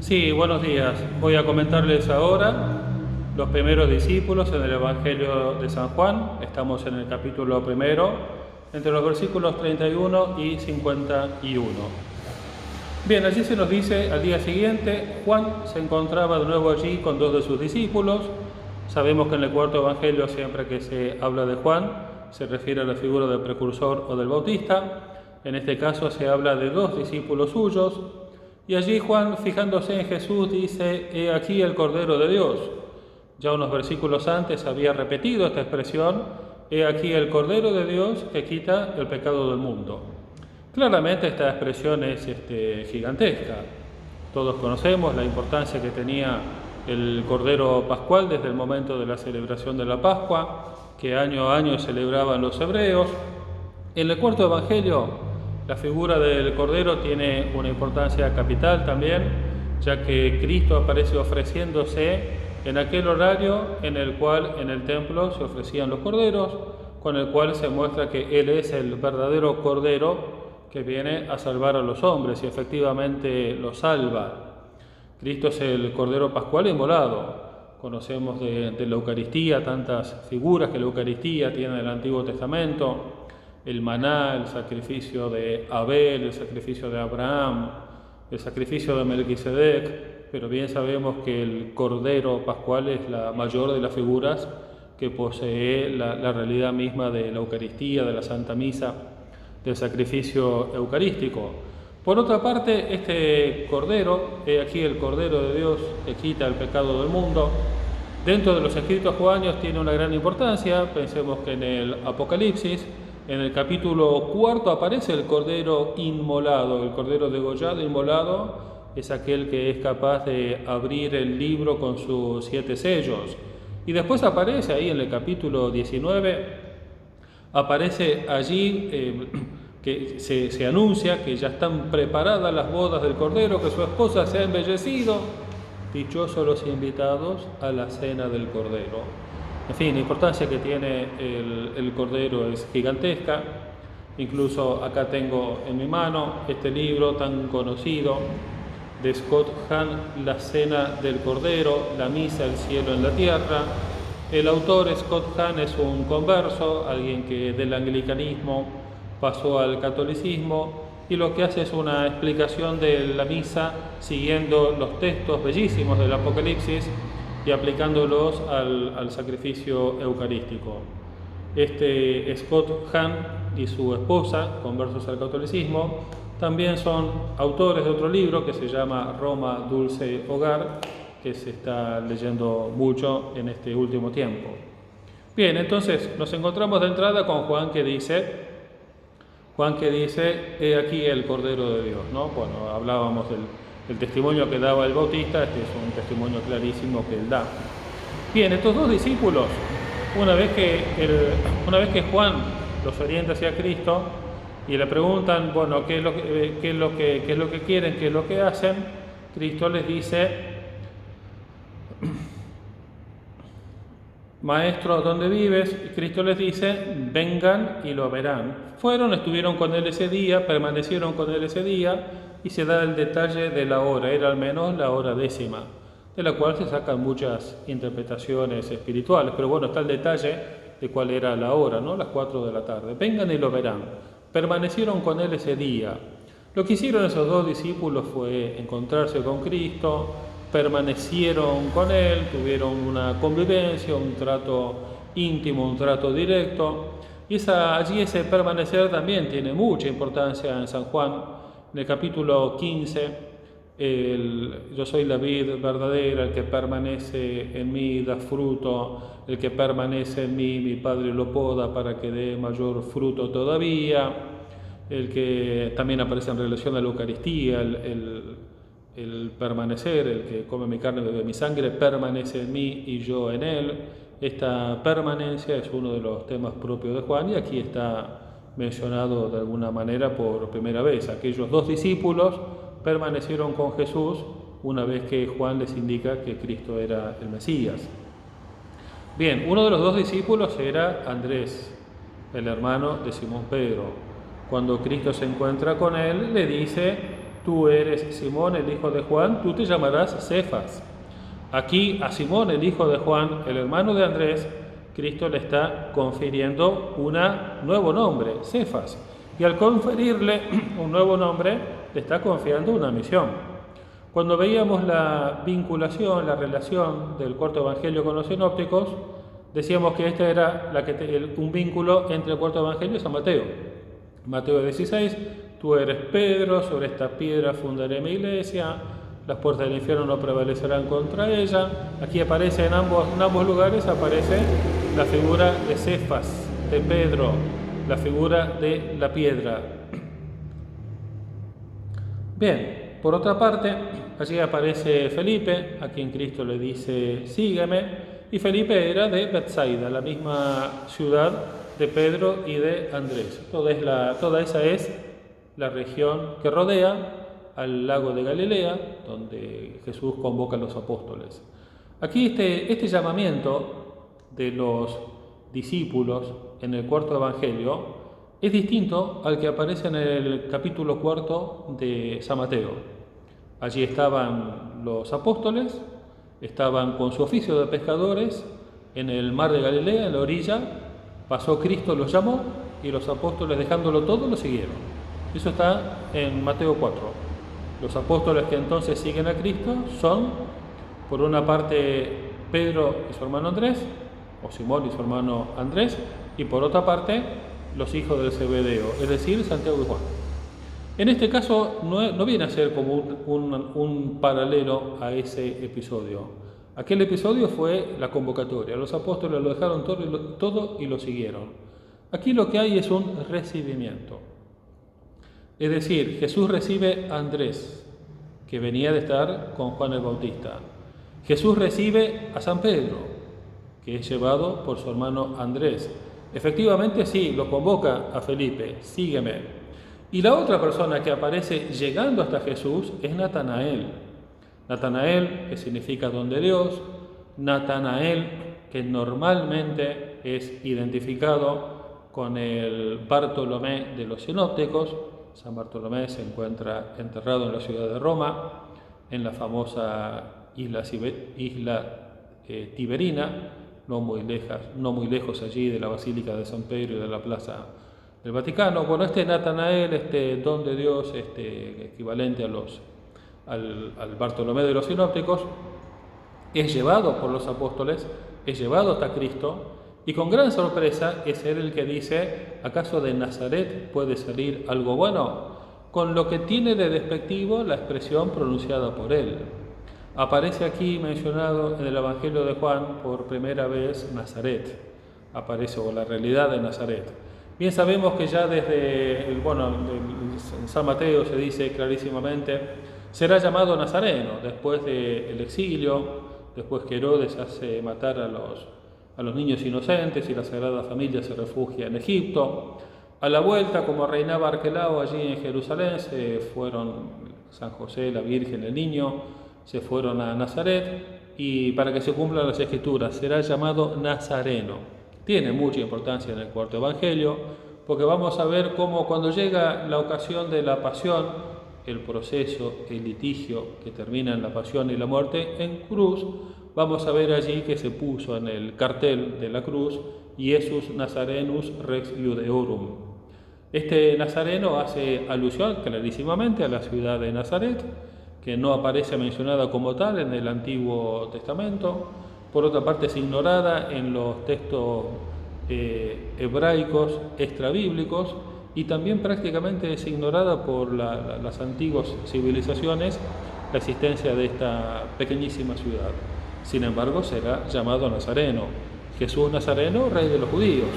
Sí, buenos días. Voy a comentarles ahora los primeros discípulos en el Evangelio de San Juan. Estamos en el capítulo primero, entre los versículos 31 y 51. Bien, allí se nos dice, al día siguiente, Juan se encontraba de nuevo allí con dos de sus discípulos. Sabemos que en el cuarto Evangelio, siempre que se habla de Juan, se refiere a la figura del precursor o del bautista. En este caso se habla de dos discípulos suyos. Y allí Juan, fijándose en Jesús, dice: «He aquí el Cordero de Dios». Ya unos versículos antes había repetido esta expresión: «He aquí el Cordero de Dios que quita el pecado del mundo». Claramente esta expresión es gigantesca. Todos conocemos la importancia que tenía el Cordero Pascual desde el momento de la celebración de la Pascua, que año a año celebraban los hebreos. En el cuarto Evangelio, la figura del Cordero tiene una importancia capital también, ya que Cristo aparece ofreciéndose en aquel horario en el cual en el templo se ofrecían los corderos, con el cual se muestra que Él es el verdadero Cordero que viene a salvar a los hombres y efectivamente los salva. Cristo es el Cordero Pascual inmolado. Conocemos de la Eucaristía tantas figuras que la Eucaristía tiene en el Antiguo Testamento: el maná, el sacrificio de Abel, el sacrificio de Abraham, el sacrificio de Melquisedec, pero bien sabemos que el Cordero Pascual es la mayor de las figuras que posee la realidad misma de la Eucaristía, de la Santa Misa, del sacrificio eucarístico. Por otra parte, este Cordero, aquí el Cordero de Dios que quita el pecado del mundo, dentro de los escritos juanios tiene una gran importancia. Pensemos que en el Apocalipsis, en el capítulo 4, aparece el Cordero inmolado, el Cordero degollado, inmolado, es aquel que es capaz de abrir el libro con sus 7 sellos. Y después aparece ahí en el capítulo 19, aparece allí que se anuncia que ya están preparadas las bodas del Cordero, que su esposa se ha embellecido. Dichosos los invitados a la cena del Cordero. En fin, la importancia que tiene el Cordero es gigantesca. Incluso acá tengo en mi mano este libro tan conocido de Scott Hahn, La Cena del Cordero, la Misa, el Cielo en la Tierra. El autor Scott Hahn es un converso, alguien que del anglicanismo pasó al catolicismo, y lo que hace es una explicación de la misa siguiendo los textos bellísimos del Apocalipsis y aplicándolos al sacrificio eucarístico. Scott Hahn y su esposa, conversos al catolicismo, también son autores de otro libro que se llama Roma, Dulce Hogar, que se está leyendo mucho en este último tiempo. Bien, entonces nos encontramos de entrada con Juan que dice: «He aquí el Cordero de Dios», ¿no? Bueno, hablábamos del testimonio que daba el Bautista. Este es un testimonio clarísimo que él da. Bien, estos dos discípulos, una vez que Juan los orienta hacia Cristo y le preguntan, bueno, ¿qué es lo que quieren, qué es lo que hacen?, Cristo les dice: «Maestro, ¿dónde vives?». Y Cristo les dice: «Vengan y lo verán». Fueron, estuvieron con él ese día, permanecieron con él ese día, y se da el detalle de la hora. Era al menos la hora 10ª, de la cual se sacan muchas interpretaciones espirituales, pero bueno, está el detalle de cuál era la hora, ¿no? Las 4 de la tarde. Vengan y lo verán. Permanecieron con él ese día. Lo que hicieron esos dos discípulos fue encontrarse con Cristo, permanecieron con él, tuvieron una convivencia, un trato íntimo, un trato directo. Y allí ese permanecer también tiene mucha importancia en San Juan. En el capítulo 15, yo soy la vid verdadera, el que permanece en mí da fruto, el que permanece en mí, mi Padre lo poda para que dé mayor fruto todavía. El que también aparece en relación a la Eucaristía, el permanecer, el que come mi carne y bebe mi sangre, permanece en mí y yo en él. Esta permanencia es uno de los temas propios de Juan, y aquí está mencionado de alguna manera por primera vez. Aquellos dos discípulos permanecieron con Jesús una vez que Juan les indica que Cristo era el Mesías. Bien, uno de los dos discípulos era Andrés, el hermano de Simón Pedro. Cuando Cristo se encuentra con él, le dice: tú eres Simón, el hijo de Juan, tú te llamarás Cefas. Aquí a Simón, el hijo de Juan, el hermano de Andrés, Cristo le está confiriendo un nuevo nombre, Cefas. Y al conferirle un nuevo nombre, le está confiando una misión. Cuando veíamos la vinculación, la relación del cuarto evangelio con los sinópticos, decíamos que este era un vínculo entre el cuarto evangelio y San Mateo. Mateo 16, tú eres Pedro, sobre esta piedra fundaré mi iglesia, las puertas del infierno no prevalecerán contra ella. Aquí aparece en ambos lugares, aparece la figura de Cefas, de Pedro, la figura de la piedra. Bien, por otra parte, allí aparece Felipe, a quien Cristo le dice, sígueme, y Felipe era de Betsaida, la misma ciudad de Pedro y de Andrés. Toda esa es la región que rodea al lago de Galilea, donde Jesús convoca a los apóstoles. Aquí este llamamiento de los discípulos en el cuarto evangelio es distinto al que aparece en el capítulo 4 de San Mateo. Allí estaban los apóstoles, estaban con su oficio de pescadores en el mar de Galilea, en la orilla. Pasó Cristo, los llamó y los apóstoles, dejándolo todo, lo siguieron. Eso está en Mateo 4. Los apóstoles que entonces siguen a Cristo son, por una parte, Pedro y su hermano Andrés, o Simón y su hermano Andrés, y por otra parte, los hijos del Zebedeo, es decir, Santiago y Juan. En este caso no viene a ser como un paralelo a ese episodio. Aquel episodio fue la convocatoria. Los apóstoles lo dejaron todo y lo siguieron. Aquí lo que hay es un recibimiento. Es decir, Jesús recibe a Andrés, que venía de estar con Juan el Bautista. Jesús recibe a San Pedro, que es llevado por su hermano Andrés. Efectivamente, sí, lo convoca a Felipe, sígueme. Y la otra persona que aparece llegando hasta Jesús es Natanael. Natanael, que significa don de Dios. Natanael, que normalmente es identificado con el Bartolomé de los sinópticos. San Bartolomé se encuentra enterrado en la ciudad de Roma, en la famosa isla Tiberina, no muy lejos allí de la Basílica de San Pedro y de la Plaza del Vaticano. Bueno, este Natanael, este don de Dios, equivalente al Bartolomé de los sinópticos, es llevado por los apóstoles, es llevado hasta Cristo, y con gran sorpresa es él el que dice, ¿acaso de Nazaret puede salir algo bueno? Con lo que tiene de despectivo la expresión pronunciada por él. Aparece aquí mencionado en el Evangelio de Juan por primera vez Nazaret, aparece o la realidad de Nazaret. Bien sabemos que ya en San Mateo se dice clarísimamente, será llamado Nazareno, después del exilio, después que Herodes hace matar a los niños inocentes y la Sagrada Familia se refugia en Egipto. A la vuelta, como reinaba Arquelao allí en Jerusalén, se fueron San José, la Virgen, el niño, se fueron a Nazaret, y para que se cumplan las Escrituras, será llamado Nazareno. Tiene mucha importancia en el cuarto Evangelio, porque vamos a ver cómo cuando llega la ocasión de la pasión, el proceso, el litigio que termina en la pasión y la muerte en cruz, vamos a ver allí que se puso en el cartel de la cruz Iesus Nazarenus Rex Iudeorum. Este nazareno hace alusión clarísimamente a la ciudad de Nazaret, que no aparece mencionada como tal en el Antiguo Testamento. Por otra parte, es ignorada en los textos hebraicos extrabíblicos, y también prácticamente es ignorada por las antiguas civilizaciones la existencia de esta pequeñísima ciudad. Sin embargo, será llamado Nazareno, Jesús Nazareno, rey de los judíos.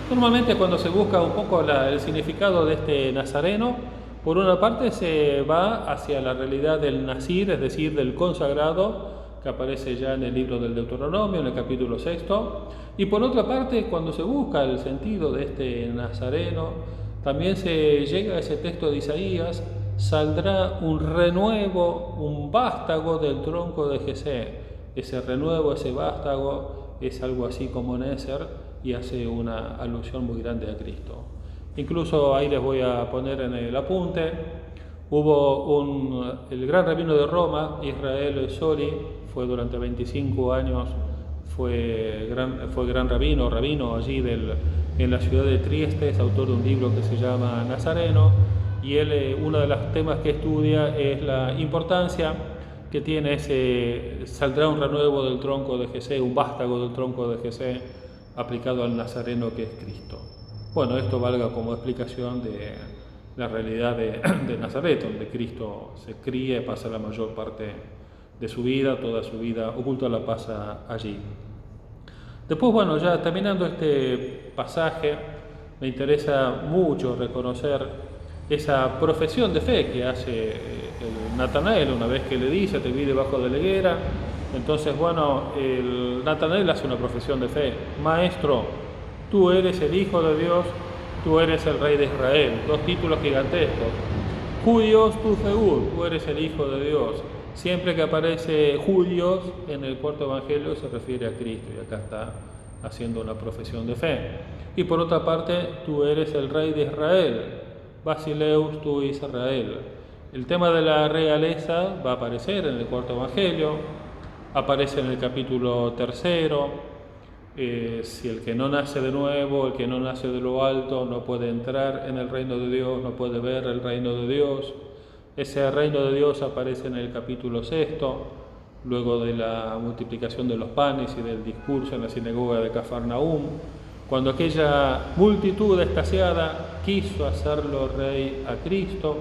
Normalmente cuando se busca un poco el significado de este Nazareno, por una parte se va hacia la realidad del nazir, es decir, del consagrado, que aparece ya en el libro del Deuteronomio, en el capítulo 6, y por otra parte, cuando se busca el sentido de este Nazareno, también se llega a ese texto de Isaías, saldrá un renuevo, un vástago del tronco de Jesé. Ese renuevo, ese vástago, es algo así como Nézer, y hace una alusión muy grande a Cristo. Incluso ahí les voy a poner en el apunte El gran rabino de Roma, Israel Soli, fue durante 25 años, fue gran rabino allí en la ciudad de Trieste, es autor de un libro que se llama Nazareno, y él, uno de los temas que estudia es la importancia que tiene saldrá un renuevo del tronco de Jesé, un vástago del tronco de Jesé, aplicado al Nazareno que es Cristo. Bueno, esto valga como explicación de la realidad de Nazaret, donde Cristo se cría y pasa la mayor parte de su vida, toda su vida oculta la pasa allí. Después, bueno, ya terminando este pasaje, me interesa mucho reconocer esa profesión de fe que hace el Natanael una vez que le dice, te vi debajo de la higuera. Entonces, bueno, el Natanael hace una profesión de fe. Maestro, tú eres el Hijo de Dios, tú eres el Rey de Israel. Dos títulos gigantescos. Judíos, tu Feud, tú eres el Hijo de Dios. Siempre que aparece judíos en el cuarto evangelio se refiere a Cristo y acá está haciendo una profesión de fe. Y por otra parte, tú eres el Rey de Israel. Basileus tu Israel. El tema de la realeza va a aparecer en el cuarto evangelio, aparece en el capítulo 3. Si el que no nace de nuevo, el que no nace de lo alto, no puede entrar en el reino de Dios, no puede ver el reino de Dios. Ese reino de Dios aparece en el capítulo 6, luego de la multiplicación de los panes y del discurso en la sinagoga de Cafarnaúm, cuando aquella multitud extasiada quiso hacerlo rey a Cristo,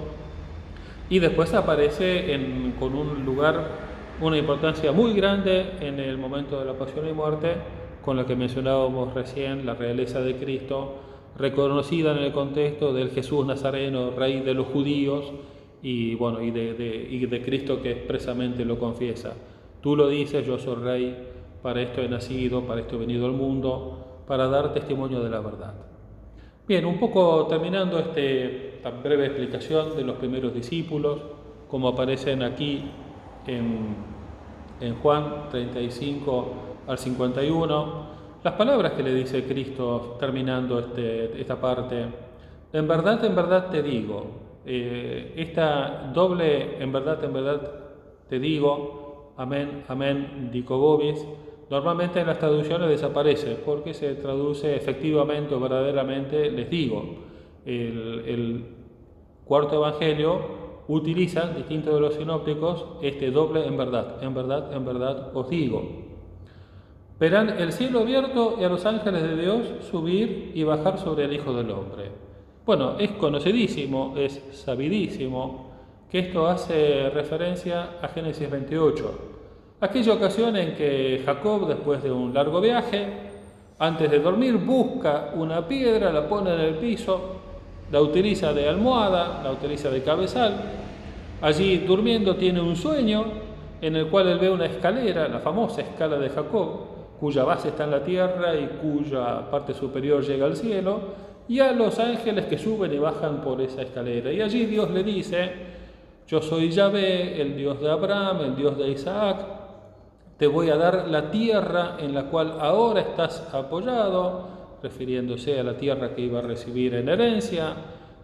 y después aparece con un lugar, una importancia muy grande en el momento de la pasión y muerte, con la que mencionábamos recién, la realeza de Cristo, reconocida en el contexto del Jesús Nazareno, rey de los judíos, y bueno, y de Cristo que expresamente lo confiesa. Tú lo dices, yo soy rey, para esto he nacido, para esto he venido al mundo, para dar testimonio de la verdad. Bien, un poco terminando esta breve explicación de los primeros discípulos, como aparecen aquí en Juan 35 al 51, las palabras que le dice Cristo terminando esta parte. En verdad te digo, esta doble en verdad te digo, amén, amén, dico vobis, normalmente en las traducciones desaparece porque se traduce efectivamente o verdaderamente les digo. El cuarto evangelio utiliza, distinto de los sinópticos, este doble en verdad os digo. Verán el cielo abierto y a los ángeles de Dios subir y bajar sobre el Hijo del Hombre. Bueno, es conocidísimo, es sabidísimo que esto hace referencia a Génesis 28. Aquella ocasión en que Jacob, después de un largo viaje, antes de dormir, busca una piedra, la pone en el piso, la utiliza de almohada, la utiliza de cabezal. Allí durmiendo tiene un sueño en el cual él ve una escalera, la famosa escala de Jacob, cuya base está en la tierra y cuya parte superior llega al cielo, y a los ángeles que suben y bajan por esa escalera. Y allí Dios le dice, yo soy Yahvé, el Dios de Abraham, el Dios de Isaac, te voy a dar la tierra en la cual ahora estás apoyado, refiriéndose a la tierra que iba a recibir en herencia,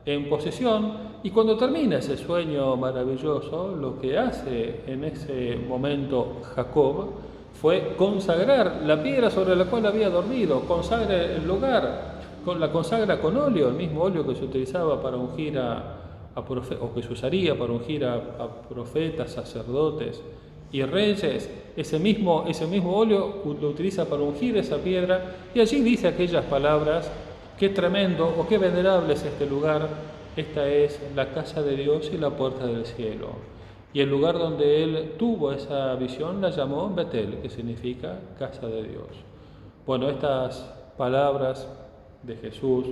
en posesión. Y cuando termina ese sueño maravilloso, lo que hace en ese momento Jacob fue consagrar la piedra sobre la cual había dormido, consagra el lugar, la consagra con óleo, el mismo óleo que se utilizaba para ungir o que se usaría para ungir a profetas, sacerdotes y reyes. Ese mismo óleo lo utiliza para ungir esa piedra, y allí dice aquellas palabras: qué tremendo o qué venerable es este lugar, esta es la casa de Dios y la puerta del cielo. Y el lugar donde él tuvo esa visión la llamó Betel, que significa casa de Dios. Bueno, estas palabras de Jesús,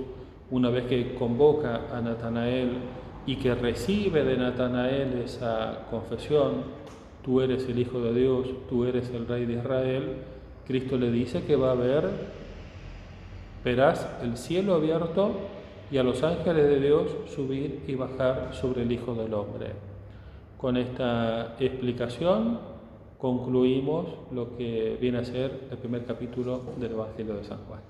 una vez que convoca a Natanael y que recibe de Natanael esa confesión, tú eres el Hijo de Dios, tú eres el Rey de Israel, Cristo le dice que va a verás el cielo abierto y a los ángeles de Dios subir y bajar sobre el Hijo del Hombre. Con esta explicación concluimos lo que viene a ser el primer capítulo del Evangelio de San Juan.